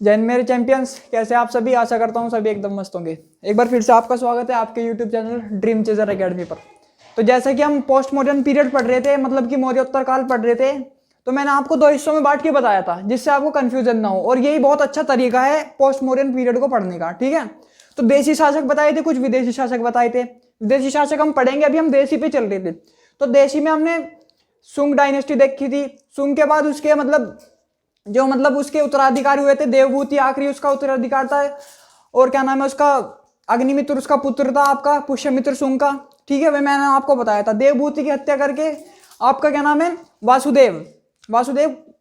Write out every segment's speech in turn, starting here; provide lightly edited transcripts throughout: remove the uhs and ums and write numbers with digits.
जय हिंद मेरे चैंपियंस, कैसे आप सभी। आशा करता हूँ सभी एकदम मस्त होंगे। एक बार फिर से आपका स्वागत है आपके YouTube channel dream chaser academy पर। तो जैसे कि हम पोस्ट मॉडर्न पीरियड पढ़ रहे थे, मतलब कि मौर्योत्तर काल पढ़ रहे थे, तो मैंने आपको दो हिस्सों में बांट के बताया था जिससे आपको कंफ्यूजन ना हो। और यही बहुत अच्छा तरीका है पोस्ट मॉडर्न पीरियड को पढ़ने का, ठीक है। तो देशी शासक बताए थे, कुछ विदेशी शासक बताए थे। विदेशी शासक हम पढ़ेंगे, अभी हम देशी पे चल रहे थे। तो देशी में हमने सुंग डायनेस्टी देखी थी। सुंग के बाद उसके मतलब उसके उत्तराधिकारी हुए थे देवभूति, आखिरी उसका उत्तराधिकार था। और क्या नाम है उसका, अग्निमित्र उसका पुत्र था आपका, पुष्यमित्र सुंग का, ठीक है। वह मैंने आपको बताया था। देवभूति की हत्या करके आपका क्या नाम है, वासुदेव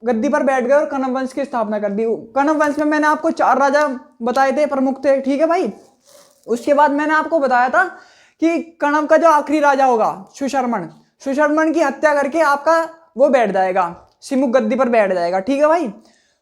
गद्दी पर बैठ गए और कण्व वंश की स्थापना कर दी। कण्व वंश में मैंने आपको 4 राजा बताए थे, प्रमुख थे, ठीक है भाई। उसके बाद मैंने आपको बताया था कि कण्व का जो आखिरी राजा होगा सुशर्मन की हत्या करके आपका वो बैठ जाएगा, सिमुक गद्दी पर बैठ जाएगा, ठीक है भाई।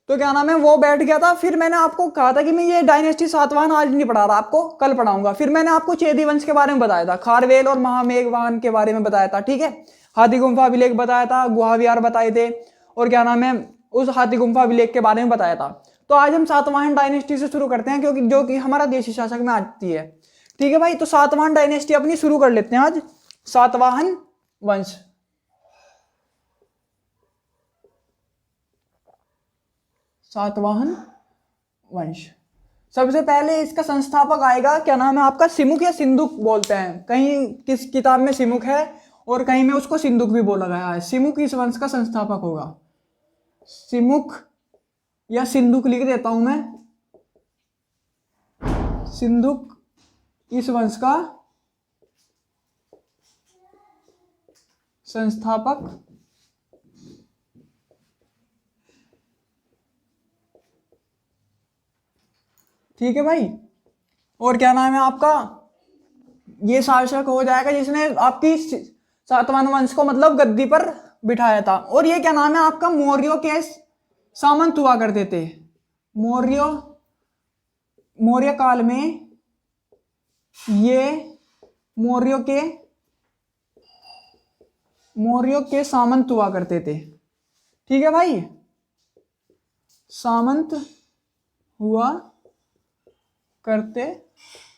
तो क्या नाम है, वो बैठ गया था। फिर मैंने आपको कहा था कि मैं ये डायनेस्टी सातवाहन आज नहीं पढ़ा रहा, आपको कल पढ़ाऊंगा। फिर मैंने आपको चेदी वंश के बारे में बताया था, खारवेल और महामेघवाहन के बारे में बताया था, ठीक है। हाथी गुम्फा अभिलेख बताया था, गुहा विहार बताए थे, और क्या नाम है उस हाथी गुम्फा अभिलेख के बारे में बताया था। तो आज हम सातवाहन डायनेस्टी से शुरू करते हैं, क्योंकि जो कि हमारा देशी शासक में आती है, ठीक है भाई। तो सातवाहन डायनेस्टी अपनी शुरू कर लेते हैं आज। सातवाहन वंश, सातवाहन वंश। सबसे पहले इसका संस्थापक आएगा, क्या नाम है आपका, सिमुक या सिंधुक बोलते हैं। कहीं किस किताब में सिमुक है और कहीं में उसको सिंधुक भी बोला गया है। सिमुक इस वंश का संस्थापक होगा। सिमुक या सिंधुक लिख देता हूं मैं, सिंधुक इस वंश का संस्थापक, ठीक है भाई। और क्या नाम है आपका, ये शासक हो जाएगा जिसने आपकी सातवाहन वंश को मतलब गद्दी पर बिठाया था। और ये क्या नाम है आपका, मौर्यों के सामंत हुआ करते थे। मौर्य काल में ये मौर्यों के सामंत हुआ करते थे, ठीक है भाई। सामंत हुआ करते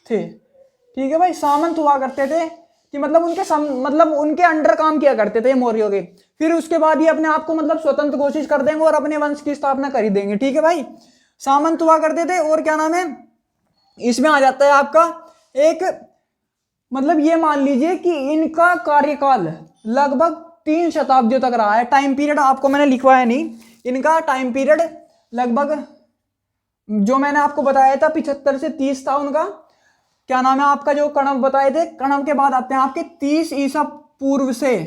थे, ठीक है भाई। सामंत हुआ करते थे कि मतलब उनके अंडर काम किया करते थे मौर्यों के। फिर उसके बाद ये अपने आप को मतलब स्वतंत्र घोषित कर देंगे और अपने वंश की स्थापना कर ही देंगे, ठीक है भाई। सामंत हुआ करते थे। और क्या नाम है, इसमें आ जाता है आपका एक, मतलब ये मान लीजिए कि इनका कार्यकाल लगभग 3 शताब्दियों तक रहा है। टाइम पीरियड आपको मैंने लिखवाया नहीं, इनका टाइम पीरियड लगभग जो मैंने आपको बताया था 75 से 30 था उनका। क्या नाम है आपका, जो कण्व बताए थे, कण्व के बाद आते हैं आपके 30 ईसा पूर्व से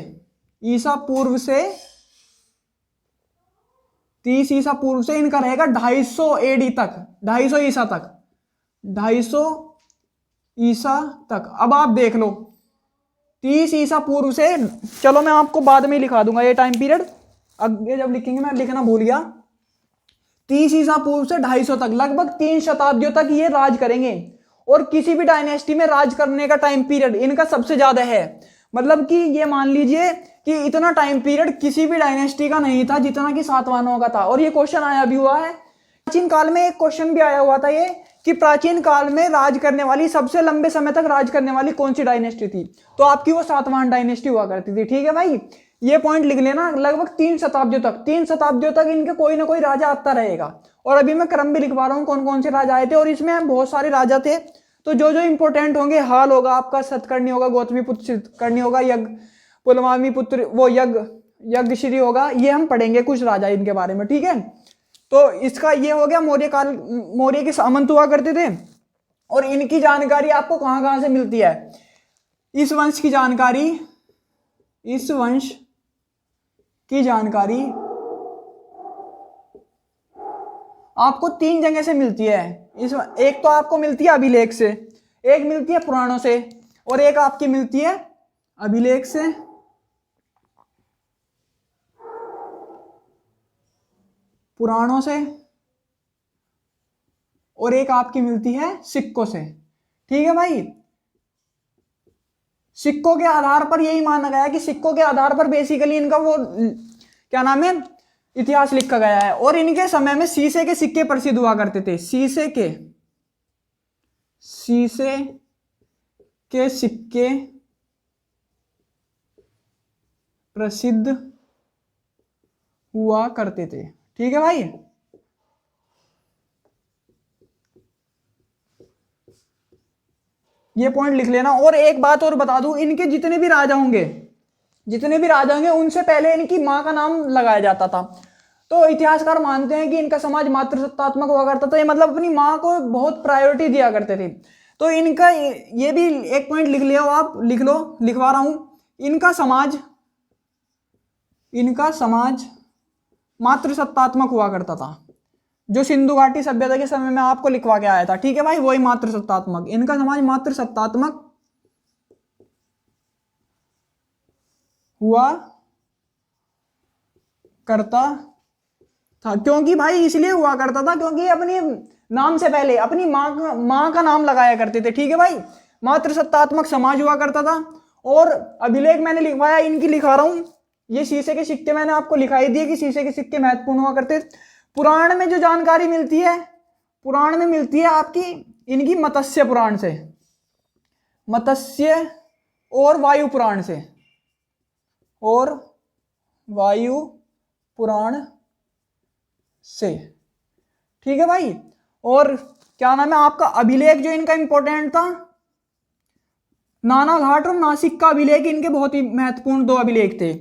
30 ईसा पूर्व से इनका रहेगा 250 एडी तक, 250 ईसा तक, 250 ईसा तक। अब आप देख लो 30 ईसा पूर्व से, चलो मैं आपको बाद में लिखा दूंगा ये टाइम पीरियड, आगे जब लिखेंगे मैं लिखना भूल गया। 30 ईसा पूर्व से 250 तक, लगभग 3 शताब्दियों तक ये राज करेंगे। और किसी भी डायनेस्टी में राज करने का टाइम पीरियड इनका सबसे ज्यादा है। मतलब कि ये मान लीजिए कि इतना टाइम पीरियड किसी भी डायनेस्टी का नहीं था जितना कि सातवाहनों का था। और ये क्वेश्चन आया भी हुआ है प्राचीन काल में, एक क्वेश्चन भी आया हुआ था ये, कि प्राचीन काल में राज करने वाली, सबसे लंबे समय तक राज करने वाली कौन सी डायनेस्टी थी, तो आपकी वो सातवाहन डायनेस्टी हुआ करती थी, ठीक है भाई। ये पॉइंट लिख लेना, लगभग 3 शताब्दियों तक इनके कोई ना कोई राजा आता रहेगा। और अभी मैं क्रम भी लिखवा रहा हूँ कौन कौन से राजा आए थे, और इसमें बहुत सारे राजा थे। तो जो जो इंपॉर्टेंट होंगे, हाल होगा आपका, सतकर्णी होगा, गौतमी पुत्र करनी होगा, यज्ञ पुलमावी पुत्र वो यज्ञश्री होगा, ये हम पढ़ेंगे कुछ राजा इनके बारे में, ठीक है। तो इसका ये हो गया, मौर्य के सामंत हुआ करते थे। और इनकी जानकारी आपको कहां कहां से मिलती है, इस वंश की जानकारी आपको 3 जगह से मिलती है। एक तो आपको मिलती है अभिलेख से, एक मिलती है पुराणों से, और एक आपकी मिलती है अभिलेख से, पुराणों से, और एक आपकी मिलती है सिक्कों से, ठीक है भाई। सिक्कों के आधार पर यही माना गया है कि सिक्कों के आधार पर बेसिकली इनका वो क्या नाम है, इतिहास लिखा गया है। और इनके समय में शीशे के सिक्के प्रसिद्ध हुआ करते थे। शीशे के सिक्के प्रसिद्ध हुआ करते थे। ठीक है भाई, ये पॉइंट लिख लेना। और एक बात और बता दूं, इनके जितने भी राजा होंगे उनसे पहले इनकी मां का नाम लगाया जाता था। तो इतिहासकार मानते हैं कि इनका समाज मातृसत्तात्मक हुआ करता था। ये मतलब अपनी मां को बहुत प्रायोरिटी दिया करते थे। तो इनका ये भी एक पॉइंट लिख लिया, आप लिख लो, लिखवा रहा हूं। इनका समाज मातृसत्तात्मक हुआ करता था। जो सिंधु घाटी सभ्यता के समय में आपको लिखवा के आया था, ठीक है भाई, वही मातृसत्तात्मक। इनका समाज मातृसत्तात्मक हुआ करता था। क्योंकि भाई इसलिए हुआ करता था क्योंकि अपने नाम से पहले अपनी मां का नाम लगाया करते थे। ठीक है भाई, मातृसत्तात्मक समाज हुआ करता था। और अभिलेख मैंने लिखवाया, इनकी लिखा रहा हूं। ये शीशे के सिक्के मैंने आपको लिखाई दिए कि शीशे के सिक्के महत्वपूर्ण हुआ करते। पुराण में जो जानकारी मिलती है, पुराण में मिलती है आपकी इनकी मत्स्य पुराण से, मत्स्य और वायु पुराण से, और वायु पुराण से। ठीक है भाई, और क्या नाम है आपका अभिलेख जो इनका इंपॉर्टेंट था, नाना घाट और नासिक का अभिलेख इनके बहुत ही महत्वपूर्ण दो अभिलेख थे।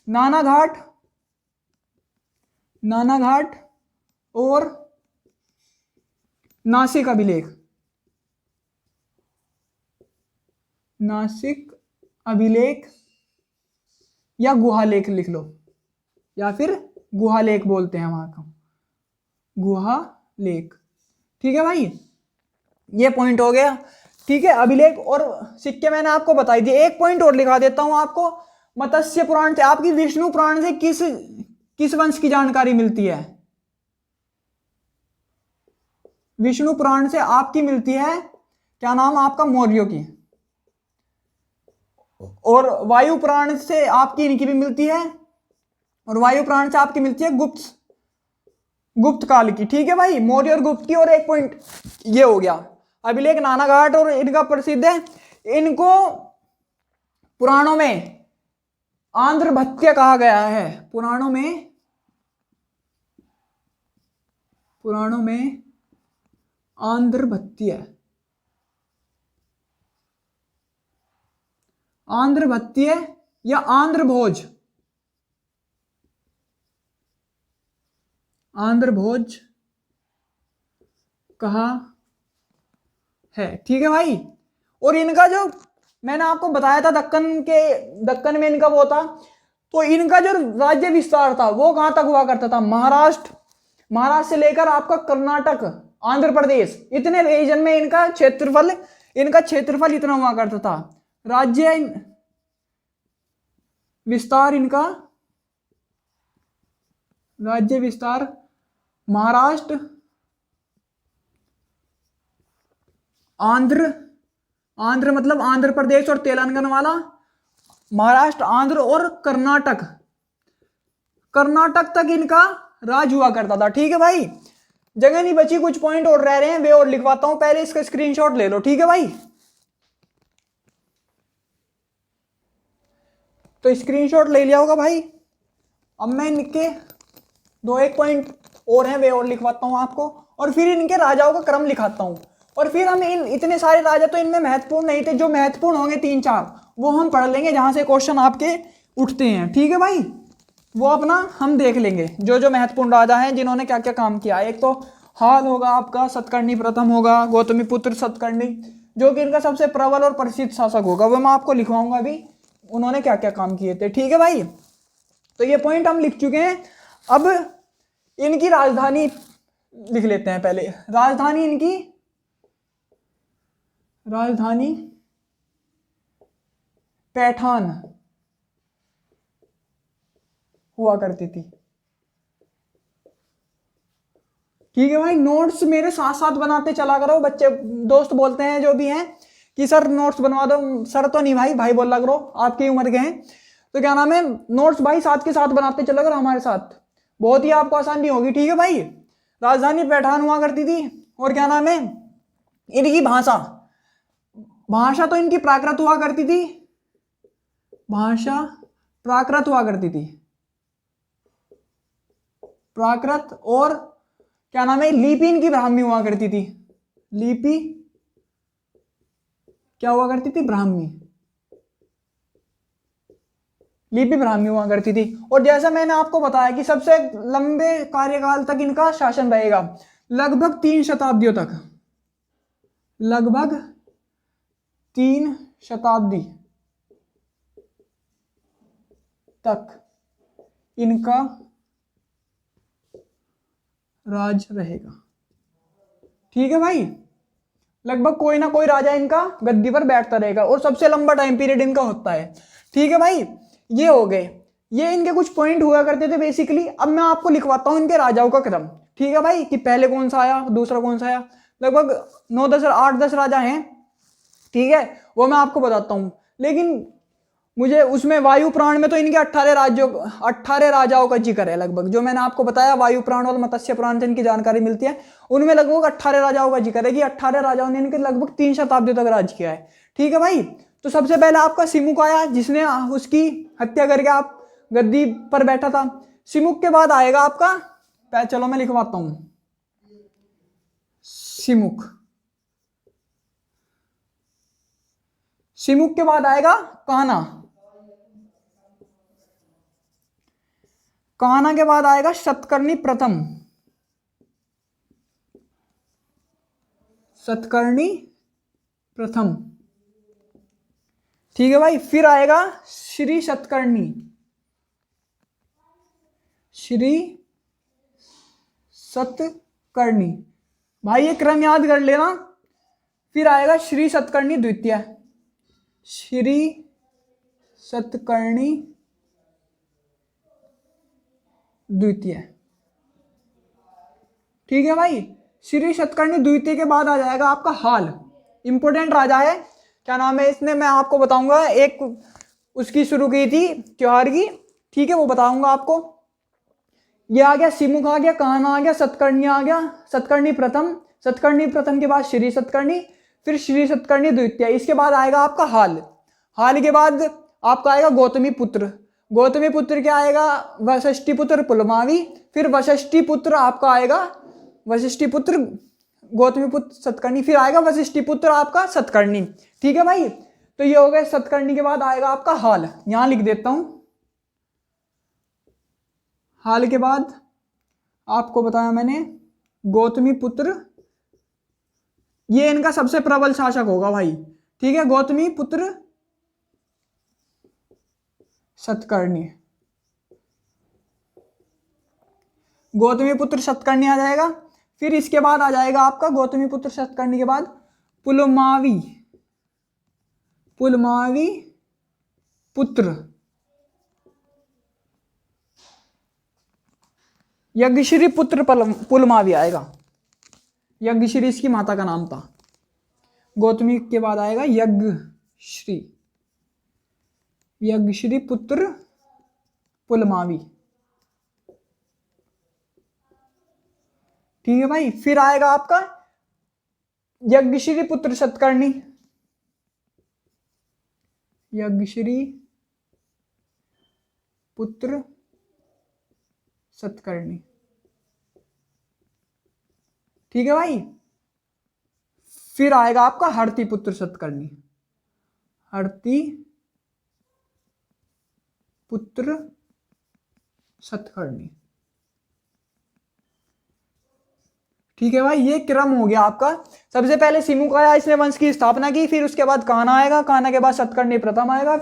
नाना घाट और नासिक अभिलेख, नासिक अभिलेख या गुहालेख लिख लो, या फिर गुहालेख बोलते हैं वहां का, गुहालेख। ठीक है भाई, ये पॉइंट हो गया। ठीक है, अभिलेख और सिक्के मैंने आपको बताई दिए। एक पॉइंट और लिखा देता हूं आपको, मत्स्य पुराण से आपकी विष्णु पुराण से किस वंश की जानकारी मिलती है? विष्णु पुराण से आपकी मिलती है क्या नाम आपका, मौर्यों की। और वायु पुराण से आपकी इनकी भी मिलती है, और वायु पुराण से आपकी मिलती है गुप्त काल की। ठीक है भाई, मौर्य और गुप्त की। और एक पॉइंट ये हो गया, अभिलेख नाना घाट और इनका प्रसिद्ध है। इनको पुराणों में आंध्र भत्य कहा गया है। पुराणों में आंध्र भत्य, आंध्र भत्य या आंध्र भोज, आंध्र भोज कहा है। ठीक है भाई, और इनका जो मैंने आपको बताया था दक्कन में इनका वो था, तो इनका जो राज्य विस्तार था वो कहां तक हुआ करता था? महाराष्ट्र से लेकर आपका कर्नाटक, आंध्र प्रदेश, इतने रीजन में इनका क्षेत्रफल इतना हुआ करता था। राज्य विस्तार महाराष्ट्र, आंध्र मतलब आंध्र प्रदेश और तेलंगाना वाला, महाराष्ट्र, आंध्र और कर्नाटक तक इनका राज हुआ करता था। ठीक है भाई, जगह नहीं बची, कुछ पॉइंट और रह रहे हैं, वे और लिखवाता हूं। पहले इसका स्क्रीनशॉट ले लो। ठीक है भाई, तो स्क्रीनशॉट ले लिया होगा भाई। अब मैं इनके एक पॉइंट और हैं, वे और लिखवाता हूं आपको, और फिर इनके राजाओं का क्रम लिखाता हूं। और फिर हम इतने सारे राजा तो इनमें महत्वपूर्ण नहीं थे, जो महत्वपूर्ण होंगे 3-4 वो हम पढ़ लेंगे, जहां से क्वेश्चन आपके उठते हैं। ठीक है भाई, वो अपना हम देख लेंगे जो महत्वपूर्ण राजा हैं जिन्होंने क्या क्या काम किया। एक तो हाल होगा आपका, सतकर्णी प्रथम होगा, गौतमीपुत्र सतकर्णी, जो कि इनका सबसे प्रबल और प्रसिद्ध शासक होगा। वो मैं आपको लिखवाऊंगा अभी, उन्होंने क्या क्या काम किए थे। ठीक है भाई, तो ये पॉइंट हम लिख चुके हैं। अब इनकी राजधानी लिख लेते हैं। पहले राजधानी पैठान हुआ करती थी। ठीक है भाई, नोट्स मेरे साथ साथ बनाते चला करो। बच्चे दोस्त बोलते हैं जो भी हैं कि सर नोट्स बनवा दो, सर तो नहीं भाई बोल लग रहा, आपकी उम्र के हैं, तो क्या नाम है, नोट्स भाई साथ के साथ बनाते चला करो हमारे साथ। बहुत ही आपको आसानी होगी। ठीक है भाई, राजधानी पैठान हुआ करती थी, और क्या नाम है इनकी भाषा, भाषा तो इनकी प्राकृत हुआ करती थी, भाषा प्राकृत हुआ करती थी, प्राकृत, और क्या नाम है लिपि इनकी ब्राह्मी हुआ करती थी, लिपि क्या हुआ करती थी, ब्राह्मी, लिपि ब्राह्मी हुआ करती थी। और जैसा मैंने आपको बताया कि सबसे लंबे कार्यकाल तक इनका शासन रहेगा, लगभग 3 शताब्दियों तक, लगभग 3 शताब्दी तक इनका राज रहेगा। ठीक है भाई, लगभग कोई ना कोई राजा इनका गद्दी पर बैठता रहेगा, और सबसे लंबा टाइम पीरियड इनका होता है। ठीक है भाई, ये हो गए, ये इनके कुछ पॉइंट हुआ करते थे बेसिकली। अब मैं आपको लिखवाता हूं इनके राजाओं का क्रम। ठीक है भाई, कि पहले कौन सा आया, दूसरा कौन सा आया, लगभग 9-10 8-10 राजा हैं। ठीक है, वो मैं आपको बताता हूं, लेकिन मुझे उसमें वायु पुराण में तो इनके 18 राजाओं का जिक्र है लगभग, जो मैंने आपको बताया वायु पुराण और मत्स्य पुराण से इनकी जानकारी मिलती है, उनमें लगभग 18 राजाओं का जिक्र है कि 18 राजाओं ने इनके लगभग 3 शताब्दी तक राज किया है। ठीक है भाई, तो सबसे पहले आपका सिमुक आया, जिसने उसकी हत्या करके आप गद्दी पर बैठा था। सिमुक के बाद आएगा आपका, चलो मैं लिखवाता हूं, सिमुक, सिमुक के बाद आएगा कान्हा, कान्हा के बाद आएगा सतकर्णी प्रथम, सतकर्णी प्रथम। ठीक है भाई, फिर आएगा श्री सतकर्णी, श्री सतकर्णी, भाई ये क्रम याद कर लेना। फिर आएगा श्री सतकर्णी द्वितीय, श्री सतकर्णी द्वितीय। ठीक है भाई, श्री सतकर्णी द्वितीय के बाद आ जाएगा आपका हाल, इंपोर्टेंट राजा है, क्या नाम है इसने मैं आपको बताऊंगा, एक उसकी शुरू की थी त्योहार की। ठीक है, वो बताऊंगा आपको। ये आ गया, सिमुक आ गया, कान्हा आ गया, सतकर्णी आ गया, सतकर्णी प्रथम, सतकर्णी प्रथम के बाद श्री सतकर्णी, फिर श्री सतकर्णी द्वितीय। इसके बाद आएगा आपका हाल, हाल के बाद आपका आएगा गौतमी पुत्र, गौतमी पुत्र क्या आएगा, वशिष्ठी पुत्र पुलमावी, फिर वशिष्ठी पुत्र आपका आएगा, वशिष्ठी पुत्र गौतमी पुत्र सतकर्णी, फिर आएगा वशिष्ठी पुत्र आपका सतकर्णी। ठीक है भाई, तो ये हो गए, सतकर्णी के बाद आएगा आपका हाल, यहां लिख देता हूं, हाल के बाद आपको बताया मैंने गौतमी पुत्र, ये इनका सबसे प्रबल शासक होगा भाई। ठीक है, गौतमी पुत्र सतकर्णी, गौतमी पुत्र सतकर्णी आ जाएगा। फिर इसके बाद आ जाएगा आपका गौतमी पुत्र सतकर्णी के बाद पुलमावी, पुलमावी पुत्र यज्ञश्री पुत्र पुलमावी आएगा, यज्ञश्री इसकी माता का नाम था। गौतमी के बाद आएगा यज्ञश्री, यज्ञश्री पुत्र पुलमावी। ठीक है भाई, फिर आएगा आपका यज्ञश्री पुत्र सतकर्णी, यज्ञश्री पुत्र सतकर्णी। ठीक है भाई, फिर आएगा आपका हरति पुत्र सतकर्णी, हरति पुत्र सतकर्णी। ठीक है भाई, ये क्रम हो गया आपका। सबसे पहले सिमुक आया, इसने वंश की स्थापना की, फिर उसके बाद कान्हा आएगा, कान्हा के बाद सतकर्णी प्रथम आएगा,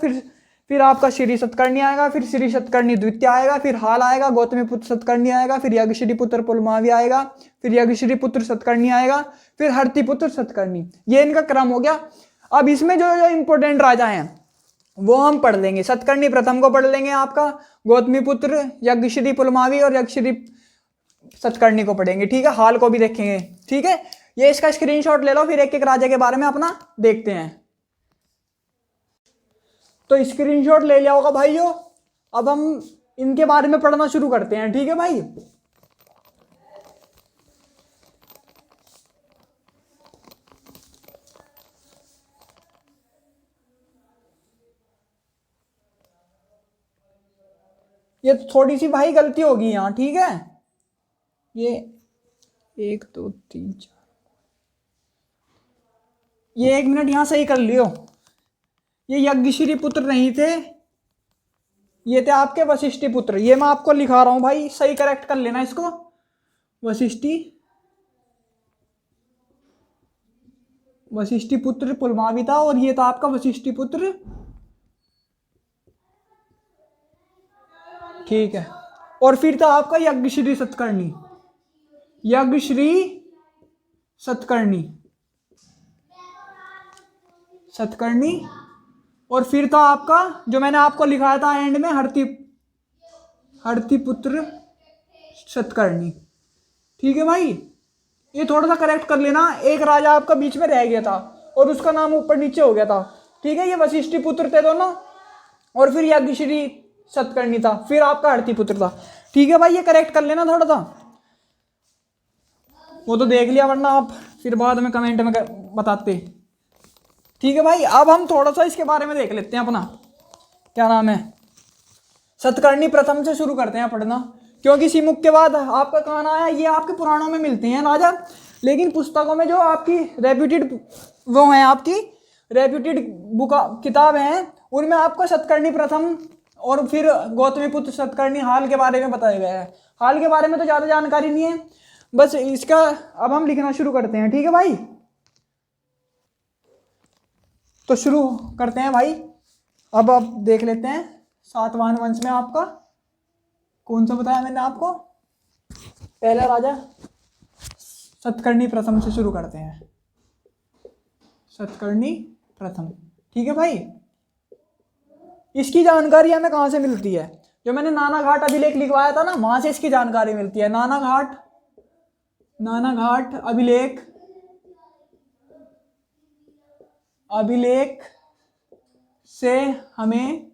फिर आपका श्री सतकर्णी आएगा, फिर श्री सतकर्णी द्वितीय आएगा, फिर हाल आएगा, गौतमी पुत्र सतकर्णी आएगा, फिर यज्ञश्री पुत्र पुलमावी आएगा, फिर यज्ञश्री पुत्र सतकर्णी आएगा, फिर हरति पुत्र सतकर्णी। ये इनका क्रम हो गया। अब इसमें जो जो इंपोर्टेंट राजा हैं वो हम पढ़ लेंगे। सतकर्णी प्रथम को पढ़ लेंगे, आपका गौतमी पुत्र, यज्ञश्री पुलमावी और यज्ञश्री सतकर्णी को पढ़ेंगे। ठीक है, हाल को भी देखेंगे। ठीक है, ये इसका स्क्रीनशॉट ले लो, फिर एक एक राजा के बारे में अपना देखते हैं। तो स्क्रीनशॉट ले लिया होगा भाइयों। अब हम इनके बारे में पढ़ना शुरू करते हैं। ठीक है भाई, ये थोड़ी सी भाई गलती होगी यहाँ। ठीक है, ये 1 2 3 4, ये 1 मिनट यहाँ सही कर लियो। ये यज्ञश्री पुत्र नहीं थे, ये थे आपके वशिष्ठी पुत्र। ये मैं आपको लिखा रहा हूं भाई, सही करेक्ट कर लेना इसको। वशिष्ठी पुत्र पुलमावी था, और ये था आपका वशिष्ठी पुत्र। ठीक है, और फिर था आपका यज्ञश्री सतकर्णी, यज्ञश्री सतकर्णी, सतकर्णी। और फिर था आपका जो मैंने आपको लिखाया था एंड में, हरतिपुत्र सतकर्णी। ठीक है भाई, ये थोड़ा सा करेक्ट कर लेना। एक राजा आपका बीच में रह गया था और उसका नाम ऊपर नीचे हो गया था। ठीक है, ये वशिष्ठी पुत्र थे दोनों, और फिर यज्ञश्री सतकर्णी था, फिर आपका हरतिपुत्र था। ठीक है भाई, ये करेक्ट कर लेना थोड़ा सा। वो तो देख लिया, वरना आप फिर बाद में कमेंट में बताते। ठीक है भाई, अब हम थोड़ा सा इसके बारे में देख लेते हैं अपना, क्या नाम है, सतकर्णी प्रथम से शुरू करते हैं पढ़ना, क्योंकि सिमुख के बाद आपका कौन आया, ये आपके पुराणों में मिलते हैं राजा, लेकिन पुस्तकों में जो आपकी रेप्यूटेड वो हैं, आपकी रेप्यूटेड बुक किताब हैं, उनमें आपको सतकर्णी प्रथम और फिर गौतमीपुत्र सतकर्णी हाल के बारे में बताया गया है। हाल के बारे में तो ज़्यादा जानकारी नहीं है, बस इसका अब हम लिखना शुरू करते हैं। ठीक है भाई, तो शुरू करते हैं भाई। अब आप देख लेते हैं सातवाहन वंश में आपका कौन सा बताया मैंने आपको, पहला राजा सतकर्णी प्रथम से शुरू करते हैं, सतकर्णी प्रथम। ठीक है भाई, इसकी जानकारी हमें कहाँ से मिलती है, जो मैंने नानाघाट अभिलेख लिखवाया था ना, वहां से इसकी जानकारी मिलती है। नानाघाट अभिलेख से हमें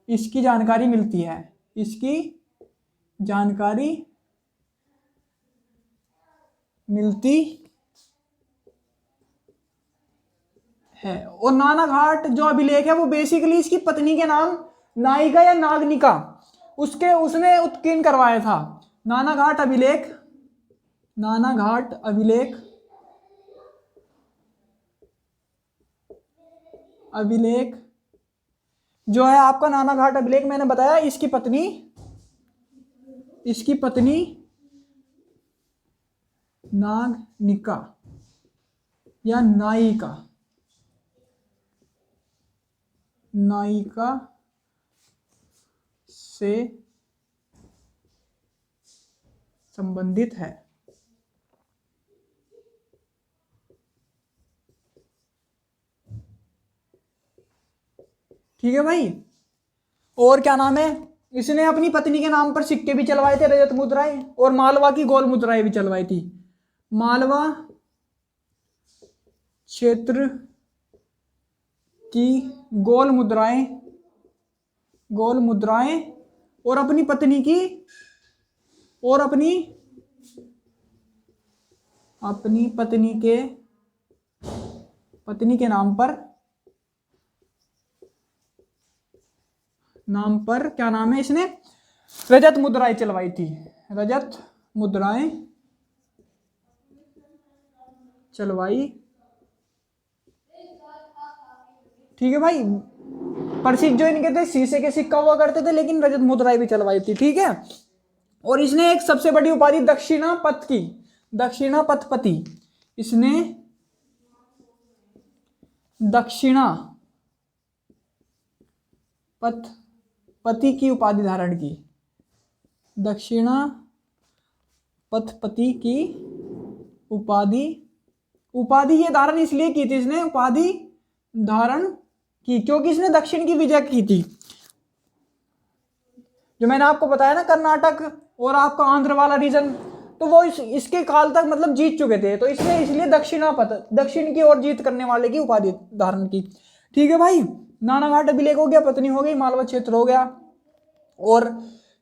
इसकी जानकारी मिलती है, इसकी जानकारी मिलती है। और नानाघाट जो अभिलेख है वो बेसिकली इसकी पत्नी के नाम नायिका या नागनिका उसने उत्कीर्ण करवाया था। नानाघाट अभिलेख जो है आपका, नानाघाट अभिलेख मैंने बताया, इसकी पत्नी नागनिका या नायिका से संबंधित है। ठीक है भाई, और क्या नाम है, इसने अपनी पत्नी के नाम पर सिक्के भी चलवाए थे, रजत मुद्राएं, और मालवा की गोल मुद्राएं भी चलवाई थी। मालवा क्षेत्र की गोल मुद्राएं और अपनी पत्नी की, और अपनी पत्नी के नाम पर क्या नाम है, इसने रजत मुद्राएं चलवाई थी, रजत मुद्राएं चलवाई। ठीक है भाई, प्रसिद्ध जो इनके थे शीशे के सिक्का हुआ करते थे, लेकिन रजत मुद्राएं भी चलवाई थी। ठीक है, और इसने एक सबसे बड़ी उपाधि दक्षिणापथपति, इसने दक्षिणापथपति की उपाधि धारण की, दक्षिणापथपति की उपाधि ये धारण इसलिए की थी, इसने उपाधि धारण की क्योंकि इसने दक्षिण की विजय की थी। जो मैंने आपको बताया ना, कर्नाटक और आपका आंध्र वाला रीजन, तो वो इसके काल तक मतलब जीत चुके थे, तो इसने इसलिए दक्षिण की ओर जीत करने वाले की उपाधि धारण की। ठीक है भाई, नानाघाट अभिलेख हो गया, पत्नी हो गई, मालवा क्षेत्र हो गया, और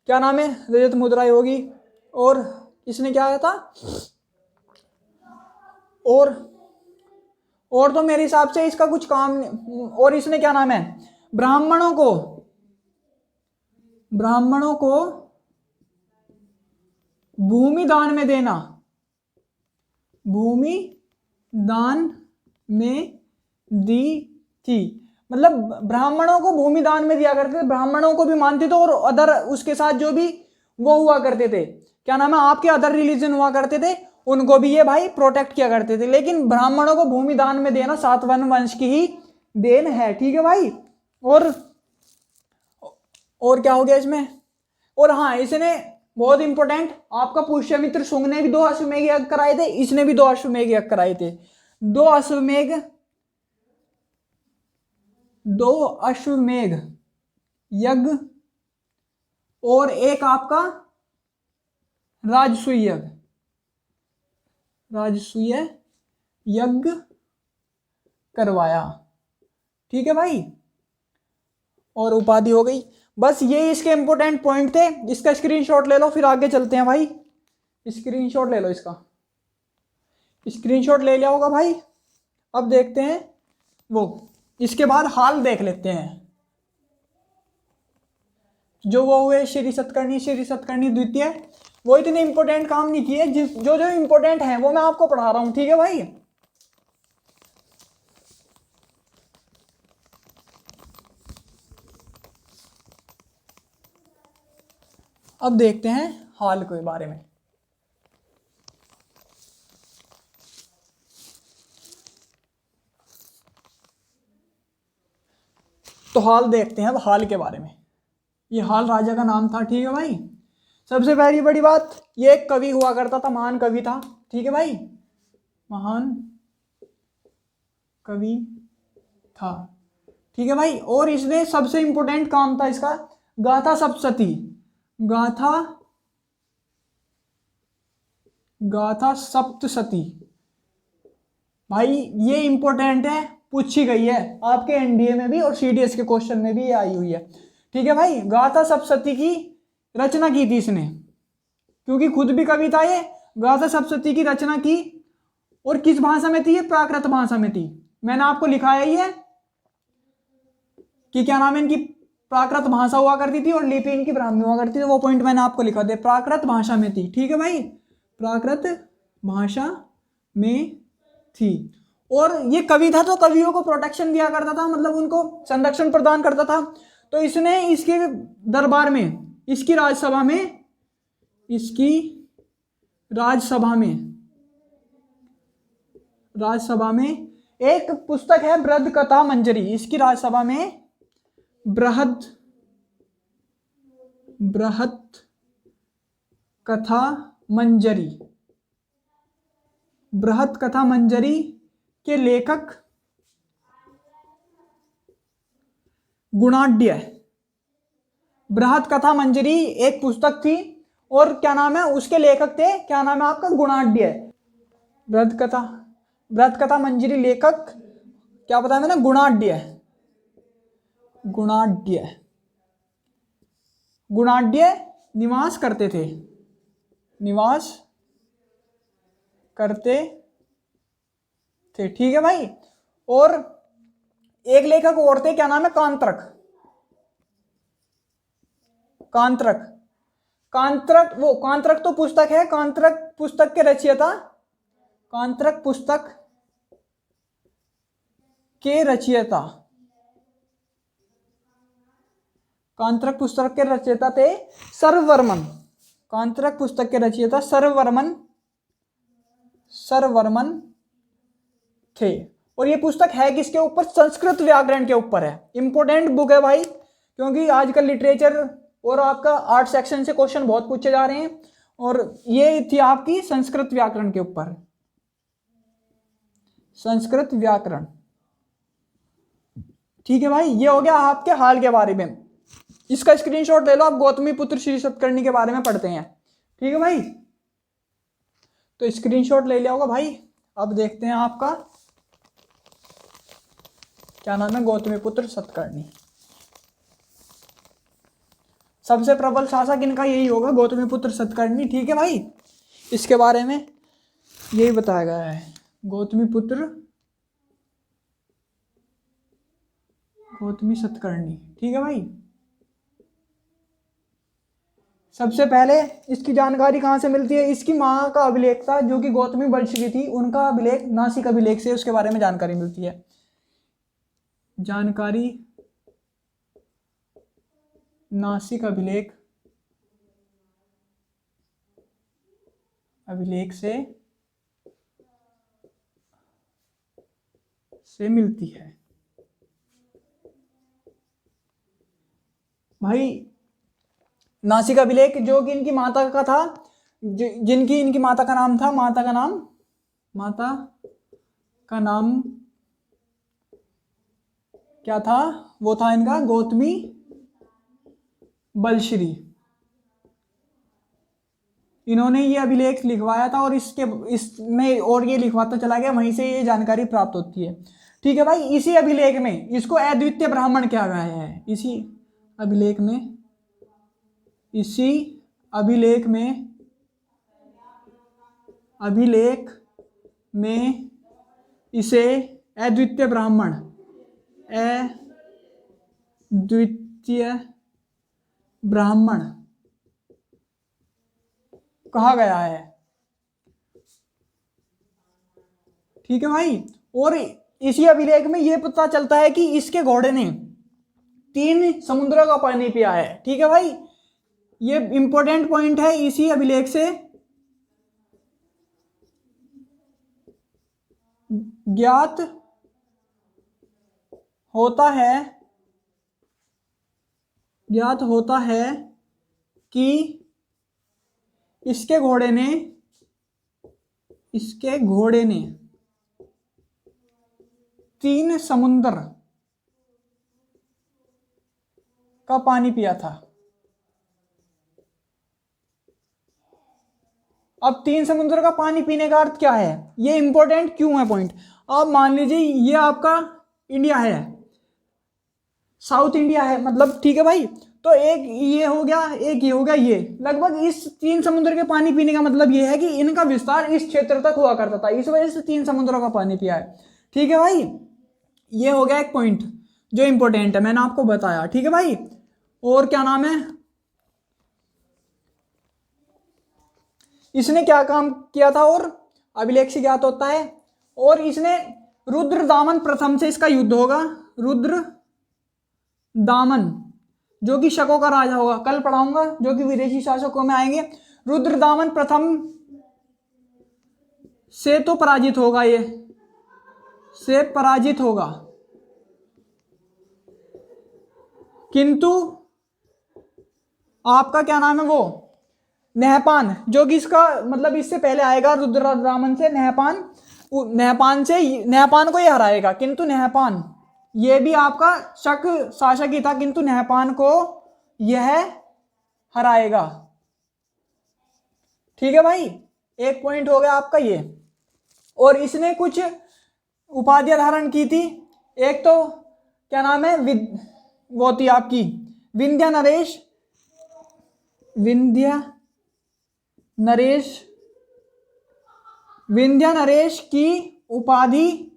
क्या नाम है, रजत मुद्रा होगी। और इसने क्या आया था, और तो मेरे हिसाब से इसका कुछ काम नहीं। और इसने क्या नाम है, ब्राह्मणों को भूमि दान में देना, भूमि दान में दी थी। मतलब ब्राह्मणों को भूमि दान में दिया करते थे, ब्राह्मणों को भी मानते थे और अदर उसके साथ जो भी वो हुआ करते थे, क्या नाम है, आपके अदर रिलीजन हुआ करते थे, उनको भी ये भाई प्रोटेक्ट किया करते थे। लेकिन ब्राह्मणों को भूमि दान में देना सातवाहन वंश की ही देन है, ठीक है भाई। और क्या हो गया इसमें, और हाँ इसने बहुत इंपॉर्टेंट, आपका पुष्यमित्र शुंग ने भी 2 अश्वमेध यज्ञ कराए थे, इसने भी 2 अश्वमेध यज्ञ कराए थे। 2 अश्वमेध यज्ञ और एक आपका राजसूय यज्ञ करवाया, ठीक है भाई। और उपाधि हो गई। बस ये इसके इंपॉर्टेंट पॉइंट थे, इसका स्क्रीनशॉट ले लो, फिर आगे चलते हैं भाई। स्क्रीनशॉट ले लो, इसका स्क्रीनशॉट ले लिया होगा भाई। अब देखते हैं वो, इसके बाद हाल देख लेते हैं जो वो हुए श्री सतकर्णी द्वितीय। वो इतने इंपॉर्टेंट काम नहीं किए, जो जो इंपॉर्टेंट है वो मैं आपको पढ़ा रहा हूं, ठीक है भाई। अब देखते हैं हाल के बारे में। तो हाल देखते हैं अब हाल के बारे में। ये हाल राजा का नाम था, ठीक है भाई। सबसे पहली बड़ी बात, ये एक कवि हुआ करता था, महान कवि था, ठीक है भाई, महान कवि था, ठीक है भाई। और इसने सबसे इंपॉर्टेंट काम था इसका गाथा सप्तशती भाई। ये इंपॉर्टेंट है, पूछी गई है आपके एनडीए में भी और सीडीएस के क्वेश्चन में भी ये आई हुई है, ठीक है भाई। गाथा सप्तशती की रचना की थी इसने, क्योंकि खुद भी कवि था ये। गाथा सप्तशती की रचना की, और किस भाषा में थी ये, प्राकृत भाषा में थी। मैंने आपको लिखा है ये कि क्या नाम है, इनकी प्राकृत भाषा हुआ करती थी और लिपि इनकी ब्राह्मी हुआ करती थी। वो पॉइंट मैंने आपको लिखा दिया, प्राकृत भाषा में थी, ठीक है भाई, प्राकृत भाषा में थी। और ये कवि था तो कवियों को प्रोटेक्शन दिया करता था, मतलब उनको संरक्षण प्रदान करता था। तो इसने इसके दरबार में, इसकी राजसभा में एक पुस्तक है बृहद कथा मंजरी। इसकी राजसभा में बृहद कथा मंजरी के लेखक गुणाढ्य। बृहद कथा मंजरी एक पुस्तक थी और क्या नाम है, उसके लेखक थे, क्या नाम है आपका, गुणाढ्य। बृहद कथा मंजरी लेखक क्या बताया मैंने, गुणाढ्य निवास करते थे, ठीक है भाई। और एक लेखक और थे, क्या नाम है, कांत्रक तो पुस्तक है, कांत्रक पुस्तक के रचयिता, कांत्रक पुस्तक के रचयिता थे सर्ववर्मन। कांत्रक पुस्तक के रचयिता सर्ववर्मन थे। और ये पुस्तक है किसके ऊपर, संस्कृत व्याकरण के ऊपर है। इंपॉर्टेंट बुक है भाई, क्योंकि आजकल लिटरेचर और आपका आर्ट सेक्शन से क्वेश्चन बहुत पूछे जा रहे हैं, और ये थी आपकी संस्कृत व्याकरण के ऊपर, संस्कृत व्याकरण, ठीक है भाई। ये हो गया आपके हाल के बारे में। इसका स्क्रीनशॉट ले लो आप, गौतमी पुत्र श्री सतकर्णी के बारे में पढ़ते हैं, ठीक है भाई। तो स्क्रीनशॉट ले लिया होगा भाई। अब देखते हैं आपका क्या नाम है, गौतमी पुत्र सतकर्णी। सबसे प्रबल शासक इनका यही होगा, गौतमीपुत्र सतकर्णी। ठीक है भाई, इसके बारे में यही बताया गया है, गौतमी सतकर्णी। ठीक है भाई, सबसे पहले इसकी जानकारी कहाँ से मिलती है? इसकी माँ का अभिलेख था जो कि गौतमी बल्शिकी थी, उनका अभिलेख नासिक अभिलेख से उसके बारे में जानकारी मिलती है। जानकारी नासिक अभिलेख से मिलती है। भाई नासिक अभिलेख जो कि इनकी माता का था, जिनकी इनकी माता का नाम था, माता का नाम क्या था? वो था इनका गौतमी बलश्री। इन्होंने ये अभिलेख लिखवाया था और इसमें और ये लिखवाता चला गया, वहीं से ये जानकारी प्राप्त होती है। ठीक है भाई, इसी अभिलेख में इसको अद्वितीय ब्राह्मण कहा गया है। इसी अभिलेख में इसे अद्वितीय ब्राह्मण कहा गया है। ठीक है भाई, और इसी अभिलेख में यह पता चलता है कि इसके घोड़े ने 3 समुद्रों का पानी पिया है। ठीक है भाई, ये इंपॉर्टेंट पॉइंट है। इसी अभिलेख से ज्ञात होता है कि इसके घोड़े ने 3 समुद्र का पानी पिया था। अब 3 समुद्र का पानी पीने का अर्थ क्या है? ये इंपॉर्टेंट क्यों है पॉइंट? अब मान लीजिए ये आपका इंडिया है, साउथ इंडिया है मतलब। ठीक है भाई, तो एक ये हो गया, एक ये हो गया। ये लगभग इस 3 समुद्र के पानी पीने का मतलब ये है कि इनका विस्तार इस क्षेत्र तक हुआ करता था, इस वजह से 3 समुद्रों का पानी पिया है। ठीक है भाई, ये हो गया एक पॉइंट जो इंपॉर्टेंट है, मैंने आपको बताया। ठीक है भाई, और क्या नाम है, इसने क्या काम किया था और अभिलेख से ज्ञात होता है। और इसने रुद्रदामन प्रथम से इसका युद्ध होगा। रुद्रदामन जो कि शकों का राजा होगा, कल पढ़ाऊंगा, जो कि विदेशी शासकों में आएंगे। रुद्रदामन प्रथम से तो पराजित होगा, किंतु आपका क्या नाम है, वो नहपान जो कि इसका मतलब इससे पहले आएगा रुद्रदामन से। नहपान को ये हराएगा, किंतु नहपान ये भी आपका शक शासक ही था, किंतु नहपान को यह हराएगा। ठीक है भाई, एक पॉइंट हो गया आपका ये। और इसने कुछ उपाधियां धारण की थी। एक तो क्या नाम है, वो थी आपकी विंध्या नरेश की उपाधि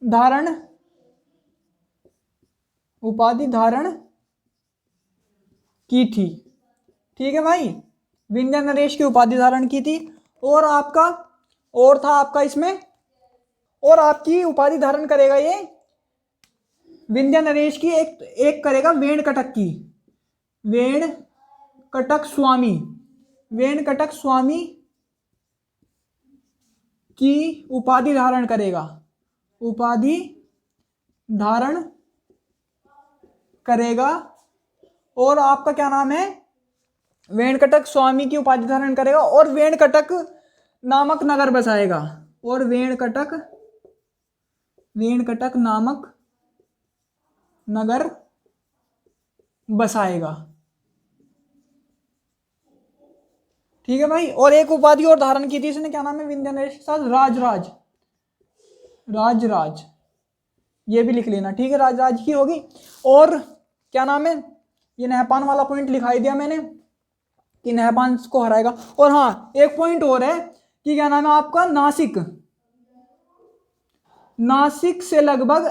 धारण की थी। ठीक है भाई, विंध्या नरेश की उपाधि धारण की थी। और आपका और था आपका इसमें, और आपकी उपाधि धारण करेगा ये विंध्या नरेश की एक करेगा वेणकटक स्वामी की उपाधि धारण करेगा। और आपका क्या नाम है, वेणकटक स्वामी की उपाधि धारण करेगा और वेणकटक नामक नगर बसाएगा। और वेणकटक नामक नगर बसाएगा। ठीक है भाई, और एक उपाधि और धारण की थी इसने, क्या नाम है, विंध्या नरेश के साथ राजराज, ये भी लिख लेना। ठीक है, राजराज की होगी। और क्या नाम है, ये नहपान वाला पॉइंट लिखाई दिया मैंने कि नहपान को हराएगा। और हाँ, एक पॉइंट और है कि क्या नाम है आपका, नासिक, नासिक से लगभग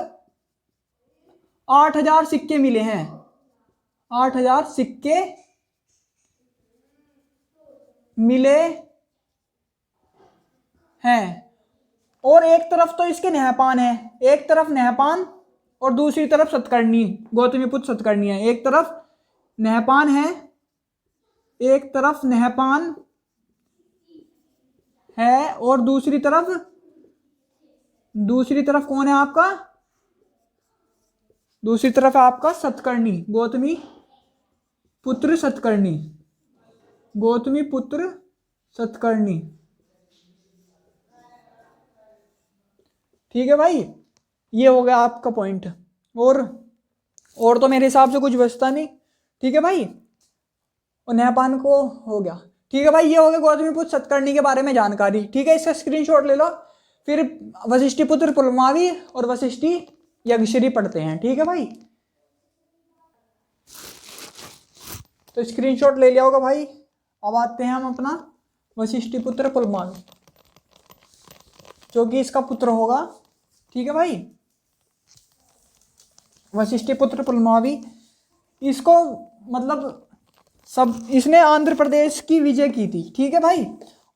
8,000 सिक्के मिले हैं, 8,000 सिक्के मिले हैं। और एक तरफ तो इसके नहपान है, एक तरफ नहपान और दूसरी तरफ सतकर्णी, गौतमीपुत्र सतकर्णी है। एक तरफ नहपान है, एक तरफ नहपान है और दूसरी तरफ कौन है आपका, दूसरी तरफ है आपका सतकर्णी, गौतमी पुत्र सतकर्णी, गौतमी पुत्र सतकर्णी। ठीक है भाई, ये हो गया आपका पॉइंट। और तो मेरे हिसाब से कुछ बचता नहीं। ठीक है भाई, और नहपान को हो गया। ठीक है भाई, ये हो गया गौतमीपुत्र सतकर्णी के बारे में जानकारी। ठीक है, इसका स्क्रीनशॉट ले लो। फिर वशिष्ठिपुत्र पुलमावी और वशिष्ठी यज्ञश्री पढ़ते हैं। ठीक है भाई, तो स्क्रीनशॉट ले लिया होगा भाई। अब आते हैं हम अपना वशिष्ठिपुत्र पुलमावी, जो कि इसका पुत्र होगा। ठीक है भाई, वशिष्ठिपुत्र पुलमावी, इसको मतलब सब इसने आंध्र प्रदेश की विजय की थी। ठीक है भाई,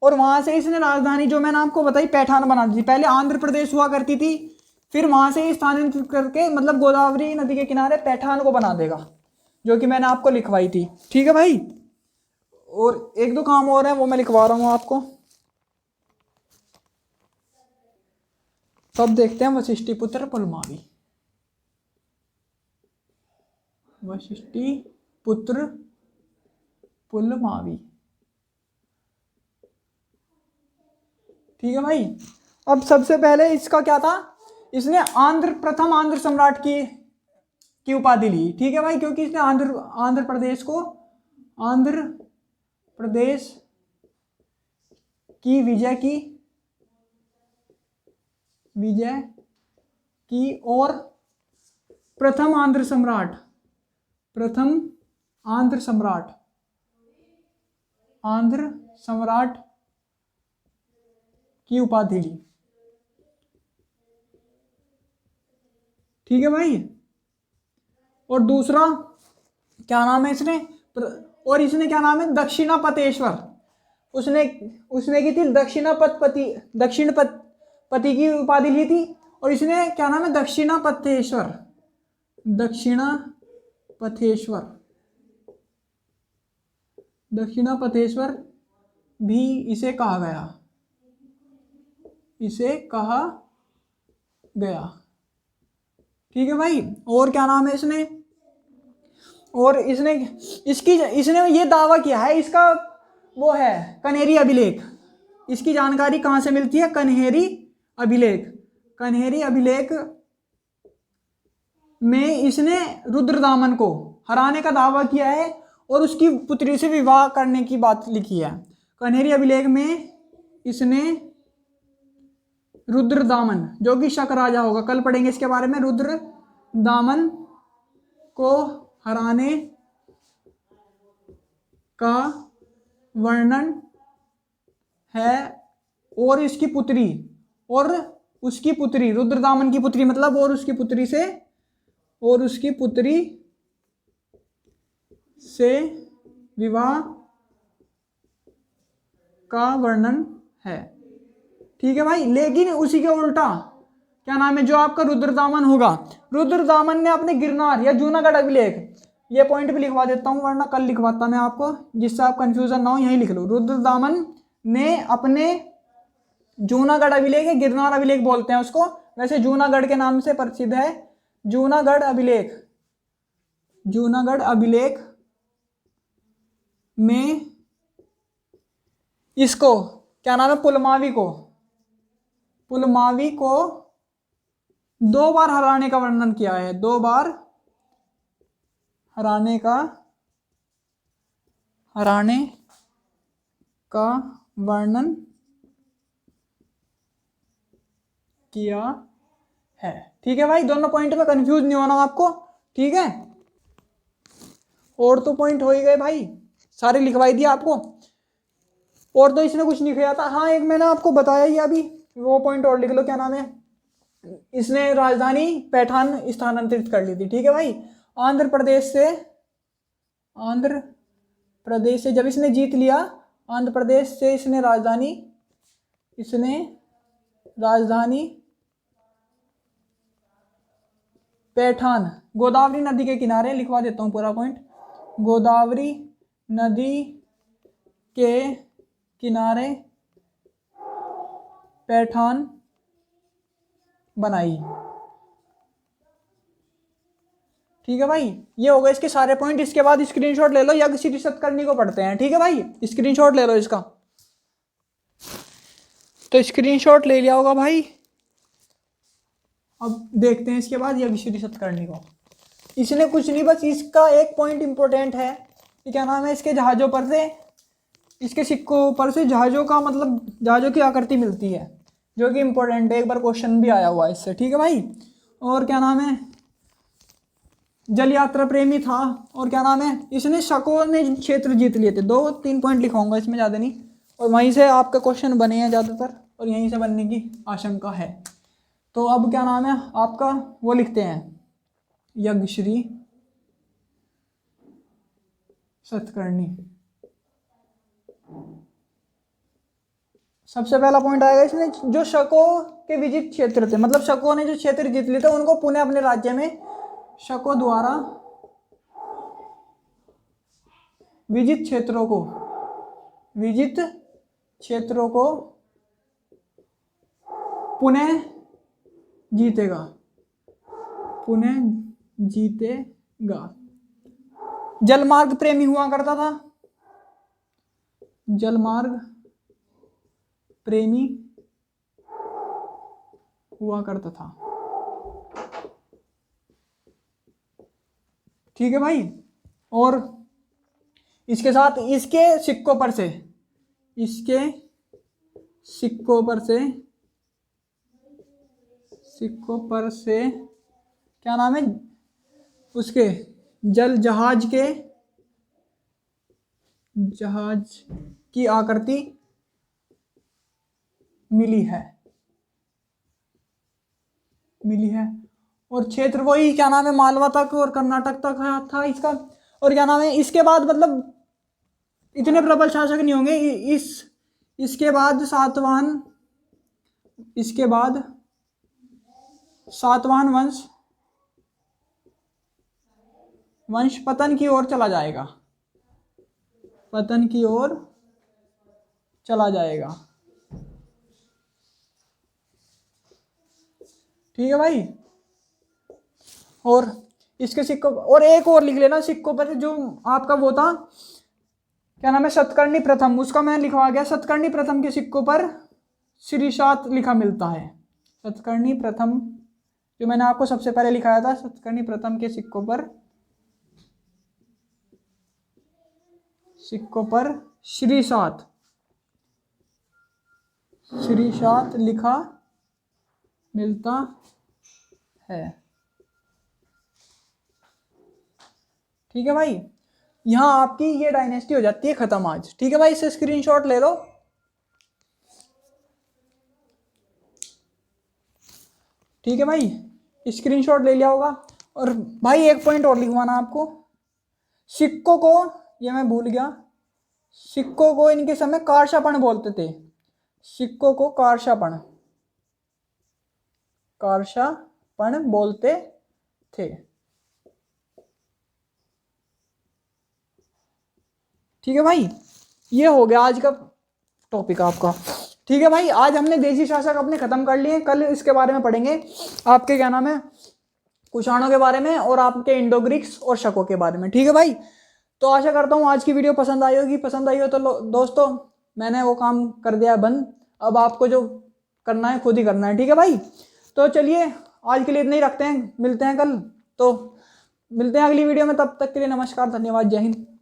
और वहां से इसने राजधानी जो मैंने आपको बताई पैठान बना दी थी। पहले आंध्र प्रदेश हुआ करती थी, फिर वहां से स्थानांतरित करके मतलब गोदावरी नदी के किनारे पैठान को बना देगा, जो कि मैंने आपको लिखवाई थी। ठीक है भाई, और एक दो काम और है वो मैं लिखवा रहा हूँ आपको। तब देखते हैं वशिष्ठिपुत्र पुलमावी, वशिष्ठिपुत्र पुलमावी। ठीक है भाई, अब सबसे पहले इसका क्या था, इसने प्रथम आंध्र सम्राट की उपाधि ली। ठीक है भाई, क्योंकि इसने आंध्र प्रदेश की विजय की और प्रथम आंध्र सम्राट की उपाधि ली। ठीक है भाई, और दूसरा क्या नाम है इसने, और इसने क्या नाम है, दक्षिणापतेश्वर, उसने की थी दक्षिणपति की उपाधि ली थी। और इसने क्या नाम है, दक्षिणापथेश्वर भी इसे कहा गया। ठीक है भाई, और क्या नाम है इसने, और इसने ये दावा किया है, इसका वो है कन्हेरी अभिलेख। इसकी जानकारी कहाँ से मिलती है, कन्हेरी अभिलेख में इसने रुद्रदामन को हराने का दावा किया है और उसकी पुत्री से विवाह करने की बात लिखी है। कन्हेरी अभिलेख में इसने रुद्रदामन, जो कि शक राजा होगा, कल पढ़ेंगे इसके बारे में, रुद्रदामन को हराने का वर्णन है। और उसकी पुत्री रुद्रदामन की पुत्री मतलब और उसकी पुत्री से विवाह का वर्णन है। ठीक है भाई, लेकिन उसी के उल्टा क्या नाम है, जो आपका रुद्रदामन होगा, रुद्रदामन ने अपने गिरनार या जूनागढ़ अभिलेख, ये पॉइंट भी लिखवा देता हूँ वरना कल लिखवाता मैं आपको, जिससे आप कंफ्यूजन ना हो, यही लिख लो। रुद्रदामन ने अपने जूनागढ़ अभिलेख, गिरनार अभिलेख बोलते हैं उसको, वैसे जूनागढ़ के नाम से प्रसिद्ध है, जूनागढ़ अभिलेख में इसको क्या नाम है, पुलमावी को 2 बार हराने का वर्णन किया है, 2 बार हराने का वर्णन किया है। ठीक है भाई, दोनों पॉइंट में कंफ्यूज नहीं होना आपको। ठीक है, और तो पॉइंट हो ही गए भाई, सारे लिखवाई दिया आपको। और तो इसने कुछ नहीं किया था। हाँ, एक मैंने आपको बताया ही अभी, वो पॉइंट और लिख लो, क्या नाम है, इसने राजधानी पैठान स्थानांतरित कर ली थी। ठीक है भाई, आंध्र प्रदेश से जब इसने जीत लिया, आंध्र प्रदेश से इसने राजधानी पैठान, गोदावरी नदी के किनारे, लिखवा देता हूँ पूरा पॉइंट, गोदावरी नदी के किनारे पैठान बनाई। ठीक है भाई, ये हो गए इसके सारे पॉइंट। इसके बाद स्क्रीनशॉट ले लो, यज्ञ श्री सतकर्णी को पढ़ते हैं। ठीक है भाई, स्क्रीनशॉट ले लो इसका। तो स्क्रीनशॉट ले लिया होगा भाई। अब देखते हैं इसके बाद यज्ञ श्री सतकर्णी को। इसने कुछ नहीं, बस इसका एक पॉइंट इंपॉर्टेंट है कि क्या नाम है, इसके जहाजों पर से, इसके सिक्कों पर से जहाजों का मतलब जहाजों की आकृति मिलती है, जो कि इंपॉर्टेंट है, एक बार क्वेश्चन भी आया हुआ है इससे। ठीक है भाई, और क्या नाम है, जल यात्रा प्रेमी था, और क्या नाम है, इसने शकों ने क्षेत्र जीत लिए थे। 2-3 पॉइंट लिखाऊंगा इसमें, ज़्यादा नहीं, और वहीं से आपके क्वेश्चन बने हैं ज़्यादातर, और यहीं से बनने की आशंका है। तो अब क्या नाम है आपका, वो लिखते हैं, यज्ञ श्री सतकर्णी। सबसे पहला पॉइंट आएगा इसमें, जो शकों के विजित क्षेत्र थे, मतलब शकों ने जो क्षेत्र जीत लिए थे, उनको पुनः अपने राज्य में शकों द्वारा विजित क्षेत्रों को पुनः जीतेगा। जलमार्ग प्रेमी हुआ करता था, जलमार्ग प्रेमी हुआ करता था। ठीक है भाई, और इसके साथ इसके सिक्कों पर से क्या नाम है, उसके जहाज की आकृति मिली है। और क्षेत्र वही क्या नाम है, मालवा तक और कर्नाटक तक था इसका। और क्या नाम है, इसके बाद मतलब इतने प्रबल शासक नहीं होंगे। इसके बाद सातवाहन वंश पतन की ओर चला जाएगा। ठीक है भाई, और इसके सिक्कों, और एक और लिख लेना सिक्कों पर, जो आपका वो था क्या नाम है, सतकर्णी प्रथम, उसका मैं लिखवा गया। सतकर्णी प्रथम के सिक्कों पर श्रीशात लिखा मिलता है। सतकर्णी प्रथम, जो मैंने आपको सबसे पहले लिखाया था, सतकर्णी प्रथम के सिक्कों पर श्रीशात लिखा मिलता है। ठीक है भाई, यहां आपकी ये डायनेस्टी हो जाती है खत्म आज। ठीक है भाई, इससे स्क्रीनशॉट ले लो। ठीक है भाई, स्क्रीनशॉट ले लिया होगा। और भाई एक पॉइंट और लिखवाना आपको, सिक्कों को, ये मैं भूल गया, सिक्कों को इनके समय कारशापण बोलते थे। सिक्कों को कारशापण बोलते थे। ठीक है भाई, ये हो गया आज का टॉपिक आपका। ठीक है भाई, आज हमने देशी शासक अपने खत्म कर लिए। कल इसके बारे में पढ़ेंगे, आपके क्या नाम है, कुषाणों के बारे में, और आपके इंडो ग्रीक्स और शकों के बारे में। ठीक है भाई, तो आशा करता हूँ आज की वीडियो पसंद आई होगी। पसंद आई हो तो दोस्तों, मैंने वो काम कर दिया बंद, अब आपको जो करना है खुद ही करना है। ठीक है भाई, तो चलिए आज के लिए इतना ही रखते हैं, मिलते हैं कल। तो मिलते हैं अगली वीडियो में, तब तक के लिए नमस्कार, धन्यवाद, जय हिंद।